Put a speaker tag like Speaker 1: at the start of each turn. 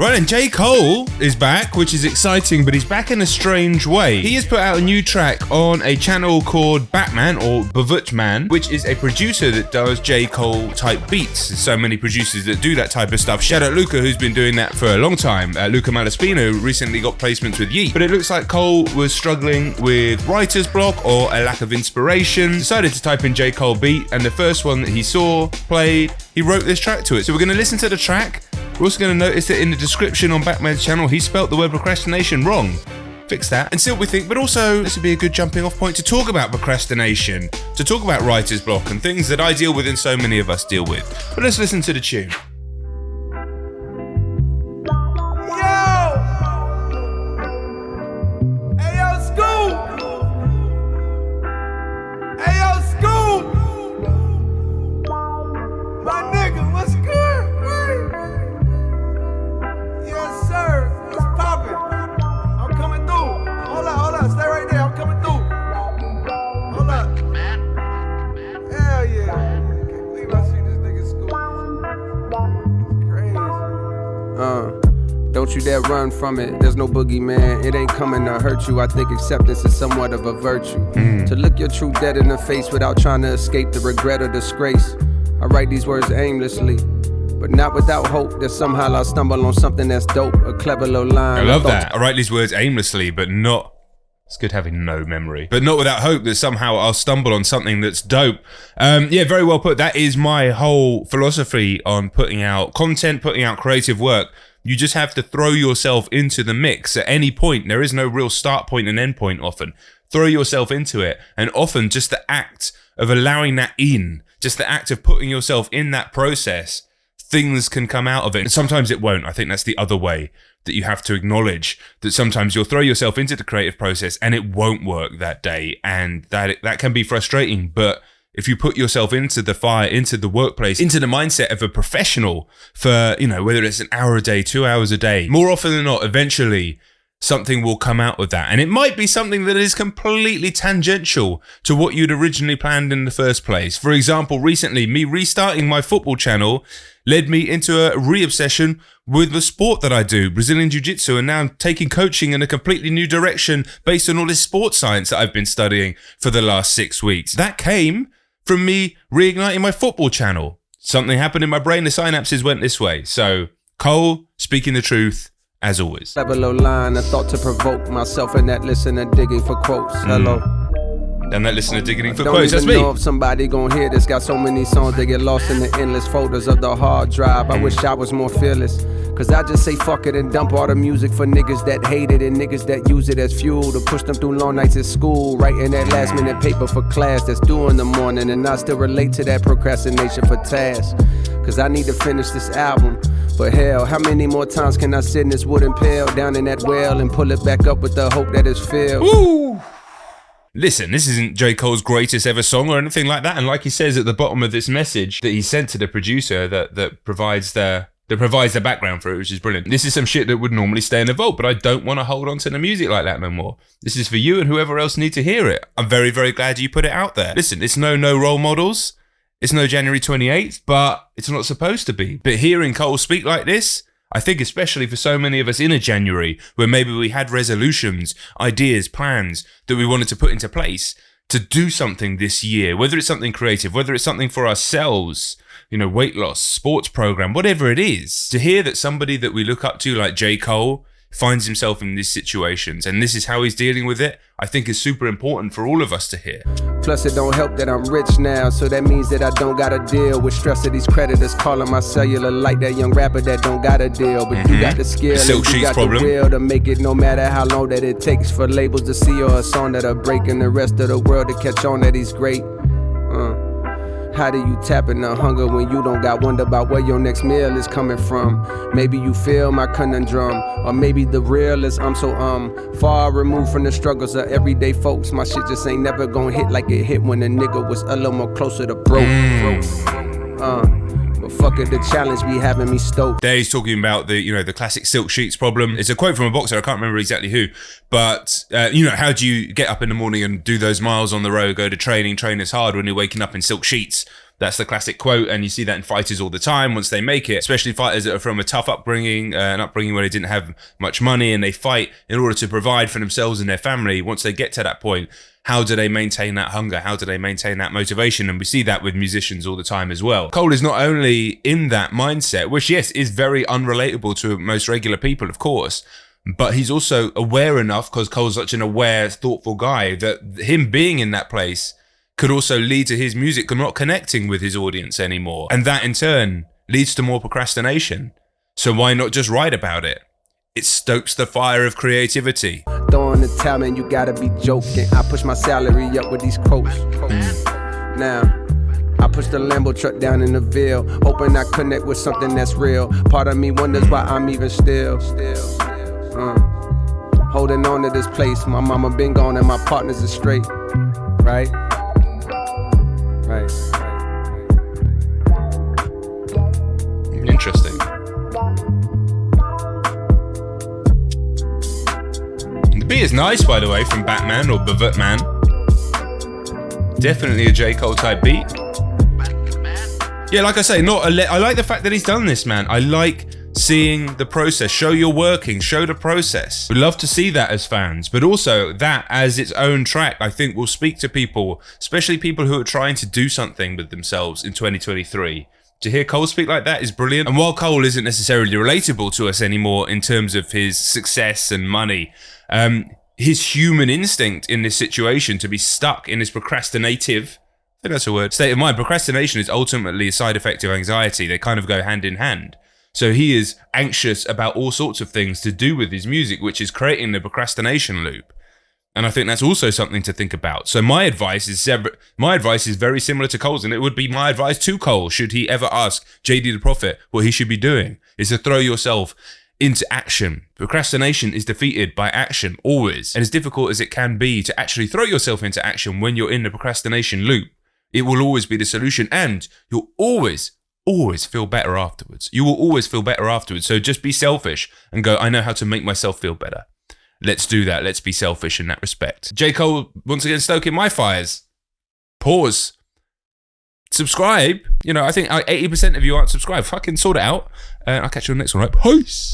Speaker 1: Right, and J. Cole is back, which is exciting, but he's back in a strange way. He has put out a new track on a channel called Batman, or Bavutman, which is a producer that does J. Cole type beats. There's so many producers that do that type of stuff. Shout out Luca, who's been doing that for a long time. Luca Malaspina, who recently got placements with Yeet. But it looks like Cole was struggling with writer's block or a lack of inspiration. Decided to type in J. Cole beat, and the first one that he saw, played, he wrote this track to it. So we're going to listen to the track. We're also going to notice that in the description on Batman's channel, he spelt the word procrastination wrong. Fix that and see what we think, but also this would be a good jumping off point to talk about procrastination, to talk about writer's block and things that I deal with and so many of us deal with. But let's listen to the tune.
Speaker 2: Don't you dare run from it, there's no boogeyman. It ain't coming to hurt you. I think acceptance is somewhat of a virtue. To look your truth dead in the face without trying to escape the regret or disgrace. I write these words aimlessly, but not without hope that somehow I'll stumble on something that's dope. A clever little line.
Speaker 1: I love that. I write these words aimlessly, but not... It's good having no memory. But not without hope that somehow I'll stumble on something that's dope. Yeah, very well put. That is my whole philosophy on putting out content, putting out creative work. You just have to throw yourself into the mix at any point. There is no real start point and end point often. Throw yourself into it. And often just the act of allowing that in, just the act of putting yourself in that process, things can come out of it. And sometimes it won't. I think that's the other way that you have to acknowledge that sometimes you'll throw yourself into the creative process and it won't work that day. And that can be frustrating. But if you put yourself into the fire, into the workplace, into the mindset of a professional for, whether it's an hour a day, 2 hours a day, more often than not, eventually something will come out of that. And it might be something that is completely tangential to what you'd originally planned in the first place. For example, recently, me restarting my football channel led me into a re-obsession with the sport that I do, Brazilian Jiu-Jitsu, and now I'm taking coaching in a completely new direction based on all this sports science that I've been studying for the last 6 weeks. That came from me reigniting my football channel. Something happened in my brain, the synapses went this way. So, Cole, speaking the truth, as always.
Speaker 2: Clever little line, a thought to provoke myself and that listener digging for quotes. Hello.
Speaker 1: And that listener digging for quotes, that's me.
Speaker 2: I don't even know if somebody gon' hear this. Got so many songs they get lost in the endless folders of the hard drive. I wish I was more fearless, cause I just say fuck it and dump all the music for niggas that hate it and niggas that use it as fuel to push them through long nights at school, writing that last minute paper for class that's due in the morning. And I still relate to that procrastination for tasks, cause I need to finish this album. But hell, how many more times can I sit in this wooden pail down in that well and pull it back up with the hope that it's filled?
Speaker 1: Woo! Listen, this isn't J. Cole's greatest ever song or anything like that. And like he says at the bottom of this message that he sent to the producer that provides the background for it, which is brilliant. This is some shit that would normally stay in the vault, but I don't want to hold on to the music like that no more. This is for you and whoever else need to hear it. I'm very, very glad you put it out there. Listen, it's no role models. It's no January 28th, but it's not supposed to be. But hearing Cole speak like this, I think especially for so many of us in a January where maybe we had resolutions, ideas, plans that we wanted to put into place to do something this year, whether it's something creative, whether it's something for ourselves, weight loss, sports program, whatever it is, to hear that somebody that we look up to like J. Cole finds himself in these situations and this is how he's dealing with it, I think is super important for all of us to hear.
Speaker 2: Plus it don't help that I'm rich now, so that means that I don't gotta deal with stress of these creditors calling my cellular like that young rapper that don't got a deal. But you got the skill and you got the will to make it no matter how long that it takes for labels to see or a song that'll break and the rest of the world to catch on that he's great. How do you tap in the hunger when you don't got wonder about where your next meal is coming from? Maybe you feel my conundrum, or maybe the real is I'm so far removed from the struggles of everyday folks. My shit just ain't never gonna hit like it hit when a nigga was a little more closer to broke. But fuck it, the challenge be having me stoked.
Speaker 1: There he's talking about the classic silk sheets problem. It's a quote from a boxer, I can't remember exactly who, but how do you get up in the morning and do those miles on the road, go to training, train as hard when you're waking up in silk sheets? That's the classic quote, and you see that in fighters all the time once they make it, especially fighters that are from a tough upbringing, an upbringing where they didn't have much money, and they fight in order to provide for themselves and their family. Once they get to that point, how do they maintain that hunger? How do they maintain that motivation? And we see that with musicians all the time as well. Cole is not only in that mindset, which, yes, is very unrelatable to most regular people, of course, but he's also aware enough, because Cole's such an aware, thoughtful guy, that him being in that place could also lead to his music not connecting with his audience anymore. And that in turn leads to more procrastination. So why not just write about it? It stokes the fire of creativity.
Speaker 2: Throwing the towel, man, you gotta be joking. I push my salary up with these quotes. Now, I push the Lambo truck down in the Ville, hoping I connect with something that's real. Part of me wonders why I'm even still. Holding on to this place. My mama been gone and my partners are straight. Right?
Speaker 1: Interesting. The beat is nice, by the way, from Batman or Bavetman. Definitely a J. Cole type beat. Yeah, like I say, I like the fact that he's done this, man. I like seeing the process. Show your working, show the process. We'd love to see that as fans, but also that as its own track, I think will speak to people, especially people who are trying to do something with themselves in 2023. To hear Cole speak like that is brilliant. And while Cole isn't necessarily relatable to us anymore in terms of his success and money, his human instinct in this situation to be stuck in this procrastinative, I think that's a word, state of mind. Procrastination is ultimately a side effect of anxiety. They kind of go hand in hand. So he is anxious about all sorts of things to do with his music, which is creating the procrastination loop. And I think that's also something to think about. So my advice is very similar to Cole's, and it would be my advice to Cole, should he ever ask JD the Prophet what he should be doing, is to throw yourself into action. Procrastination is defeated by action, always. And as difficult as it can be to actually throw yourself into action when you're in the procrastination loop, it will always be the solution, and you'll always feel better afterwards. You will always feel better afterwards. So just be selfish and go, I know how to make myself feel better. Let's do that. Let's be selfish in that respect. J. Cole, once again, stoking my fires. Pause. Subscribe. I think 80% of you aren't subscribed. Fucking sort it out. I'll catch you on the next one, right? Peace.